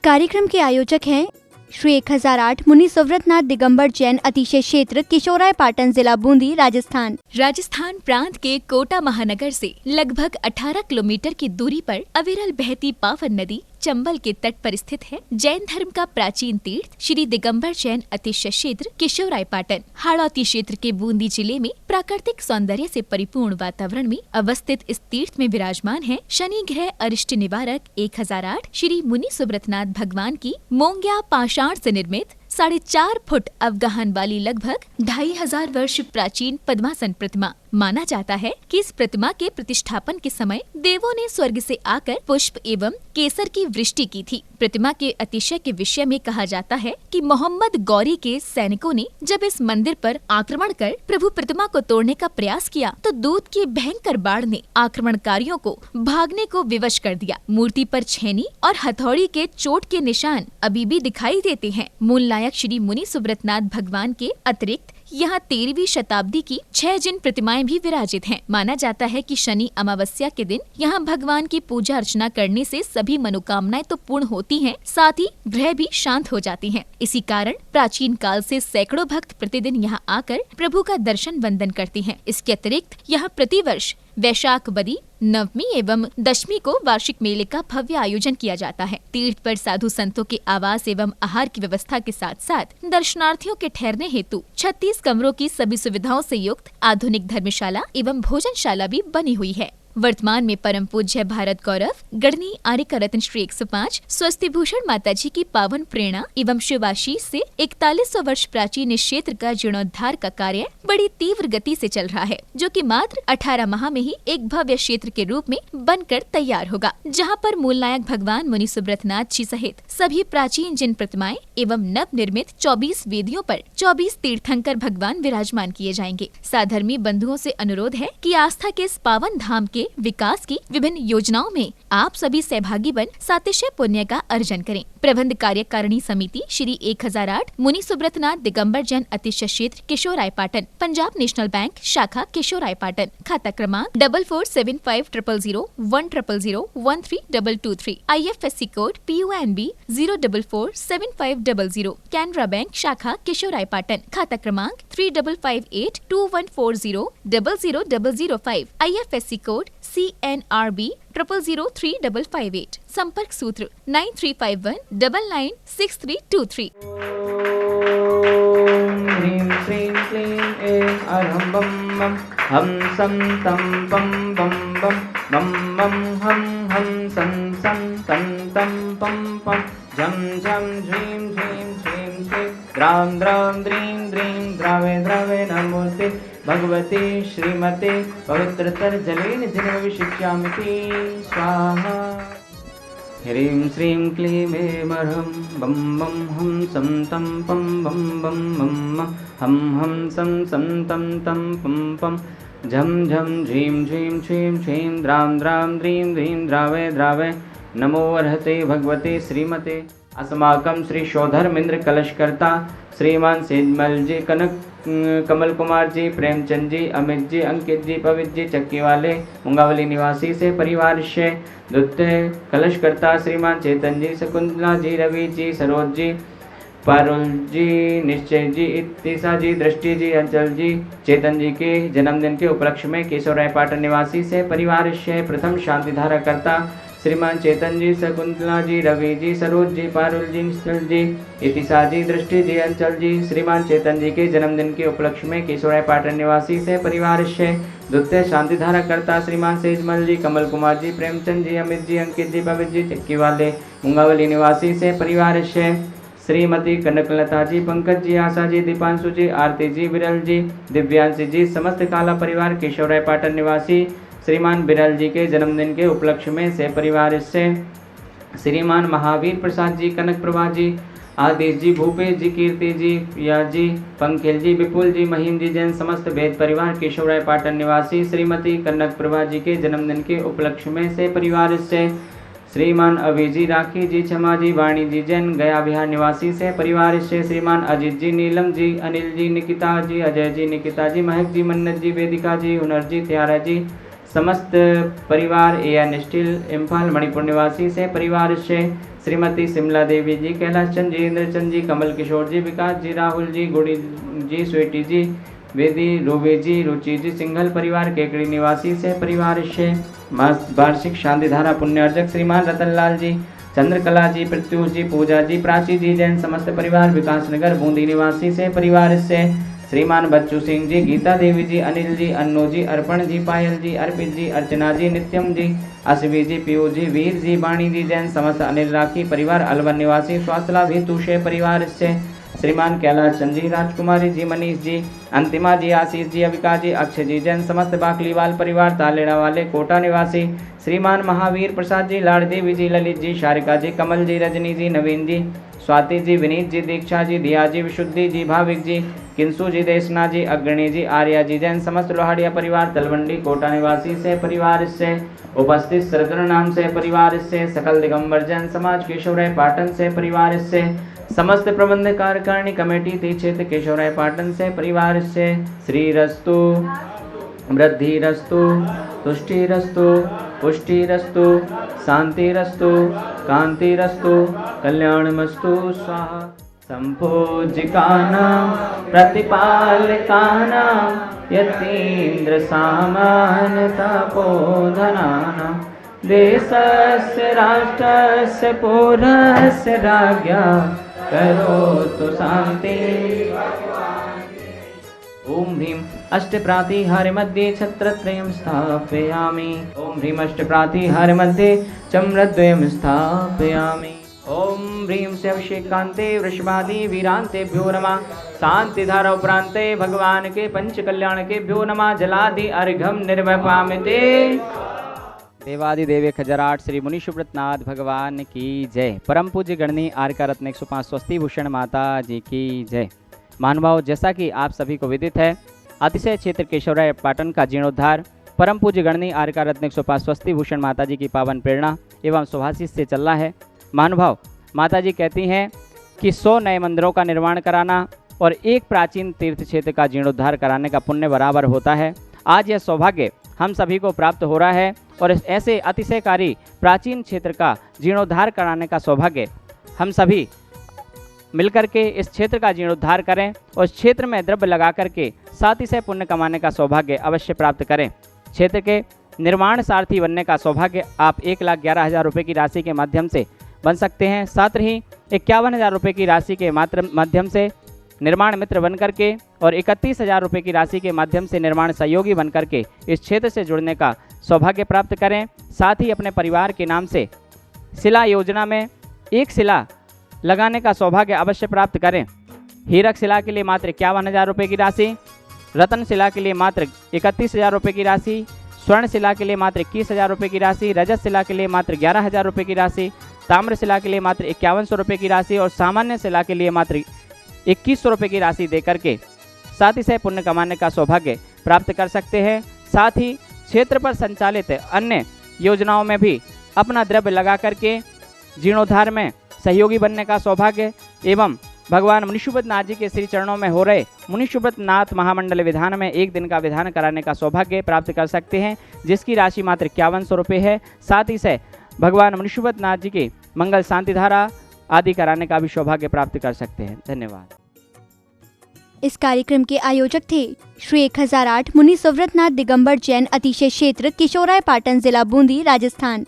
कार्यक्रम के आयोजक हैं श्री 1008 मुनि सुव्रतनाथ दिगंबर जैन अतिशय क्षेत्र किशोराय पाटन जिला बूंदी राजस्थान। राजस्थान प्रांत के कोटा महानगर से लगभग 18 किलोमीटर की दूरी पर अविरल बहती पावन नदी चंबल के तट पर स्थित है। जैन धर्म का प्राचीन तीर्थ श्री दिगंबर जैन अतिशय क्षेत्र किशोराय पाटन हाड़ौती क्षेत्र के बूंदी जिले में प्राकृतिक सौंदर्य से परिपूर्ण वातावरण में अवस्थित इस तीर्थ में विराजमान है शनि ग्रह अरिष्ट निवारक 1008 श्री मुनि सुव्रतनाथ भगवान की मोंग्या पाषाण से निर्मित 4.5 फुट अवगाहन वाली लगभग 2500 वर्ष प्राचीन पद्मासन प्रतिमा। माना जाता है कि इस प्रतिमा के प्रतिष्ठापन के समय देवों ने स्वर्ग से आकर पुष्प एवं केसर की वृष्टि की थी। प्रतिमा के अतिशय के विषय में कहा जाता है कि मोहम्मद गौरी के सैनिकों ने जब इस मंदिर पर आक्रमण कर प्रभु प्रतिमा को तोड़ने का प्रयास किया तो दूत की भयंकर बाढ़ ने आक्रमणकारियों को भागने को विवश कर दिया। मूर्ति पर छेनी और हथौड़ी के चोट के निशान अभी भी दिखाई देते हैं। मूल नायक श्री मुनि सुव्रतनाथ भगवान के अतिरिक्त यहाँ 13वीं शताब्दी की 6 जिन प्रतिमाएं भी विराजित हैं। माना जाता है कि शनि अमावस्या के दिन यहाँ भगवान की पूजा अर्चना करने से सभी मनोकामनाएं तो पूर्ण होती हैं, साथ ही ग्रह भी शांत हो जाती हैं। इसी कारण प्राचीन काल से सैकड़ों भक्त प्रतिदिन यहाँ आकर प्रभु का दर्शन वंदन करते हैं। इसके अतिरिक्त यहाँ प्रतिवर्ष वैशाख बदी नवमी एवं दशमी को वार्षिक मेले का भव्य आयोजन किया जाता है। तीर्थ पर साधु संतों के आवास एवं आहार की व्यवस्था के साथ साथ दर्शनार्थियों के ठहरने हेतु 36 कमरों की सभी सुविधाओं से युक्त आधुनिक धर्मशाला एवं भोजनशाला भी बनी हुई है। वर्तमान में परम पूज्य भारत गौरव गढ़नी आर्यका रत्न श्री 105 स्वस्ति भूषण माता जी की पावन प्रेरणा एवं शिवाशीष से 4100 वर्ष प्राचीन इस क्षेत्र का जीर्णोद्धार का कार्य बड़ी तीव्र गति से चल रहा है, जो कि मात्र 18 माह में ही एक भव्य क्षेत्र के रूप में बनकर तैयार होगा, जहां पर मूल नायक भगवान मुनि सुव्रतनाथ जी सहित सभी प्राचीन जिन प्रतिमाएं एवं नव निर्मित 24 वेदियों पर 24 तीर्थंकर भगवान विराजमान किए जाएंगे। साधर्मी बंधुओं से अनुरोध है कि आस्था के इस पावन धाम के विकास की विभिन्न योजनाओं में आप सभी सहभागी बन सातिशय पुण्य का अर्जन करें। प्रबंध कार्यकारिणी समिति श्री 1008 मुनि सुव्रतनाथ दिगंबर जैन अतिशय क्षेत्र किशोराय पाटन, पंजाब नेशनल बैंक शाखा किशोराय पाटन, खाता क्रमांक 4475001000132223, IFSC code PUNB 0447500, Canara bank शाखा किशोराय पाटन, खाता क्रमांक 355821400005, IFSC कोड CNRB 000355, संपर्क सूत्र 9351996323। ह्रीं श्रीं क्लीं ऐं अरहं बम बम हम सं तं पं बम बम बम बम हम सं सं तं तं पं पं झं झं झ्रीं झ्रीं श्रीं श्रीं द्रां द्रां द्रीं द्रीं द्रावे द्रावे नमोस्ते भगवते श्रीमते पवित्रतर जलेन जन्मविशिष्यामिति स्वाहा। ह्रीं श्रीं क्लीं ऐं अरहं बम बम हम सं तं पं बम बम बम हम सं सं तं तं पं पं झं झं झीं झीं श्रीं श्रीं द्रां द्रां द्रीं द्रीं द्रावे द्रावे नमो अर्हते भगवते श्रीमते। अस्माकं श्री शोधर्मेंद्र कलशकर्ता श्रीमान सेजमल जी, कनक कमल कुमार जी, प्रेमचंद जी, अमित जी, अंकित जी, पवित्र जी, चक्की वाले मुंगावली निवासी से परिवार से द्वितीय कलशकर्ता श्रीमान चेतन जी, शकुंतला जी, रवि जी, सरोज जी, पारुल जी, निश्चय जी, इतिशा जी, दृष्टि जी, अंचल जी, चेतन जी के जन्मदिन के उपलक्ष्य में किशोराय पाटन निवासी से परिवार से प्रथम शांति धारा करता श्रीमान चेतन जी, शकुंतला जी, रवि जी, सरोज जी, पारुल जी, निश्चल जी, इतिशा जी, दृष्टि जी, अंचल जी, श्रीमान चेतन जी के जन्मदिन के उपलक्ष्य में किशोराय पाटन निवासी से परिवार से द्वितीय शांति धारा करता श्रीमान सेजमल जी, कमल कुमार जी, प्रेमचंद जी, अमित जी, अंकित जी, पवित्र जी, चक्की वाले मुंगावली निवासी से परिवार से श्रीमती कनकलता जी, पंकज जी, आशा जी, दीपांशु जी, आरती जी, विरल जी, दिव्यांशी जी, समस्त काला परिवार किशोराय पाटन निवासी श्रीमान बिरल जी के जन्मदिन के उपलक्ष्य में से परिवार से श्रीमान महावीर प्रसाद जी, कनक प्रभा जी, आदेश जी, भूपेश जी, कीर्ति जी, प्रिया जी, पंखेल जी, विपुल जी, महिम जी जैन समस्त वेद परिवार किशोराय पाटन निवासी श्रीमती कनक प्रभा जी के जन्मदिन के उपलक्ष्य में से परिवार से श्रीमान अभिजी, राखी जी, क्षमा जी, वाणी जी जैन गया बिहार निवासी से परिवार से श्रीमान अजित जी, नीलम जी, अनिल जी, निकिता जी, अजय जी, निकिता जी, महक जी, मन्नत जी, वेदिका जी, हुनर जी, त्यारा जी, समस्त परिवार एन स्टील इम्फाल मणिपुर निवासी से परिवार से श्रीमती शिमला देवी जी, कैलाश चंद जी, इंद्र चंद जी, कमल किशोर जी, विकास जी, राहुल जी, गुड़ी जी, स्वीटी जी, वेदी, रूबे जी, रुचि जी, सिंघल परिवार केकड़ी निवासी से परिवार से वार्षिक शांतिधारा पुण्य अर्जक श्रीमान रतनलाल जी, चंद्रकला जी, प्रत्युष जी, पूजा जी, प्राची जी, जैन समस्त परिवार विकासनगर बूंदी निवासी से परिवार से श्रीमान बच्चू सिंह जी, गीता देवी जी, अनिल जी, अन्नू जी, अर्पण जी, पायल जी, अर्पित जी, अर्चना जी, नित्यम जी, अश्वी जी, पीयूष जी, वीर जी, वाणी जी, जैन समस्त अनिल राखी परिवार अलवर निवासी स्वास्थला भी तुषे परिवार से श्रीमान कैलाश चंद जी, राजकुमारी जी, मनीष जी, अंतिमा जी, आशीष जी, अविका जी, अक्षय जी, जैन समस्त बाकलीवाल परिवार तालेड़ा वाले कोटा निवासी श्रीमान महावीर प्रसाद जी, लाड़देवी जी, ललित जी, शारिका जी, कमल जी, रजनी जी, नवीन जी, स्वाति जी, विनीत जी, दीक्षा जी, दिया जी, विशुद्धि जी, भाविक जी, किंसु जी, देशना जी, अग्रणी जी, आर्या जी, जैन समस्त लोहाड़िया परिवार तलवंडी कोटा निवासी से परिवार से उपस्थित सरदर नाम से परिवार से सकल दिगंबर जैन समाज केशवराय पाटन से परिवार से समस्त प्रबंध कार्यकारिणी कमेटी ती क्षेत्र केशवराय पाटन से परिवार से श्रीरस्तु वृद्धिरस्तु तुष्टिरस्तु पुष्टिरस्तु शांतिरस्तु कांतिरस्तु कल्याणमस्तु स्वाहा। संपूज्यकानां प्रतिपालकानां यतीन्द्र सामान्यतपोधनानां देशस्य राष्ट्रस्य पौरस्य राज्ञा करोतु शान्ति। ओम ह्रीं अष्टप्रातिहार मध्ये छत्रत्रयं स्थापयामि। ओम ह्रीं अष्टप्रातिहार मध्ये चम्रद्वयं स्थापयामि। ओम ह्रीं से अभिषेकान्ते वृषभादि वीरान्तेभ्यो नमः। शांतिधारा उपरान्ते भगवान के पंच कल्याण केभ्यो नमः। जलादि अर्घ्यं निर्वपामिते। देवादिदेव खजराट श्री मुनि सुब्रतनाथ भगवान की जय। परम पूज्य गणनी आर्का रत्न 105 स्वस्ति भूषण माता जी की जय। महानुभाव, जैसा कि आप सभी को विदित है, अतिशय क्षेत्र केशवराय पाटन का जीर्णोद्धार परम पूज्य गणनी आर्का रत्न 105 स्वस्ति भूषण माता जी की पावन प्रेरणा एवं शुभाशीष से चल रहा है। महानुभाव, माता जी कहती हैं कि 100 नए मंदिरों का निर्माण कराना और एक प्राचीन तीर्थ क्षेत्र का जीर्णोद्धार कराने का पुण्य बराबर होता है। आज यह सौभाग्य हम सभी को प्राप्त हो रहा है और ऐसे अतिशयकारी प्राचीन क्षेत्र का जीर्णोद्धार कराने का सौभाग्य हम सभी मिलकर के इस क्षेत्र का जीर्णोद्धार करें और इस क्षेत्र में द्रव्य लगा करके साथ ही से पुण्य कमाने का सौभाग्य अवश्य प्राप्त करें। क्षेत्र के निर्माण सारथी बनने का सौभाग्य आप 1,11,000 रुपये की राशि के माध्यम से बन सकते हैं। साथ ही 51,000 रुपये की राशि के माध्यम से निर्माण मित्र बन करके और 31,000 रुपये की राशि के माध्यम से निर्माण सहयोगी बन करके इस क्षेत्र से जुड़ने का सौभाग्य प्राप्त करें। साथ ही अपने परिवार के नाम से शिला योजना में एक शिला लगाने का सौभाग्य अवश्य प्राप्त करें। हीरक शिला के लिए मात्र 51,000 रुपये की राशि, रतन शिला के लिए मात्र 31,000 रुपये की राशि, स्वर्ण शिला के लिए मात्र 21,000 रुपये की राशि, रजत शिला के लिए मात्र 11,000 रुपये की राशि, ताम्र शिला के लिए मात्र 5100 रुपये की राशि और सामान्य शिला के लिए मात्र 2100 रुपये की राशि देकर के साथ ही से पुण्य कमाने का सौभाग्य प्राप्त कर सकते हैं। साथ ही क्षेत्र पर संचालित अन्य योजनाओं में भी अपना द्रव्य लगा करके जीर्णोद्धार में सहयोगी बनने का सौभाग्य एवं भगवान मुनि सुब्रतनाथ जी के श्री चरणों में हो रहे मुनि सुब्रतनाथ महामंडल विधान में एक दिन का विधान कराने का सौभाग्य प्राप्त कर सकते हैं, जिसकी राशि मात्र 5100 रुपये है। साथ ही से भगवान मुनि सुब्रतनाथ जी की मंगल शांतिधारा आदि कराने का भी सौभाग्य प्राप्त कर सकते हैं। धन्यवाद। इस कार्यक्रम के आयोजक थे श्री 1008 मुनि सुब्रतनाथ दिगंबर जैन अतिशय क्षेत्र किशोराय पाटन जिला बूंदी राजस्थान।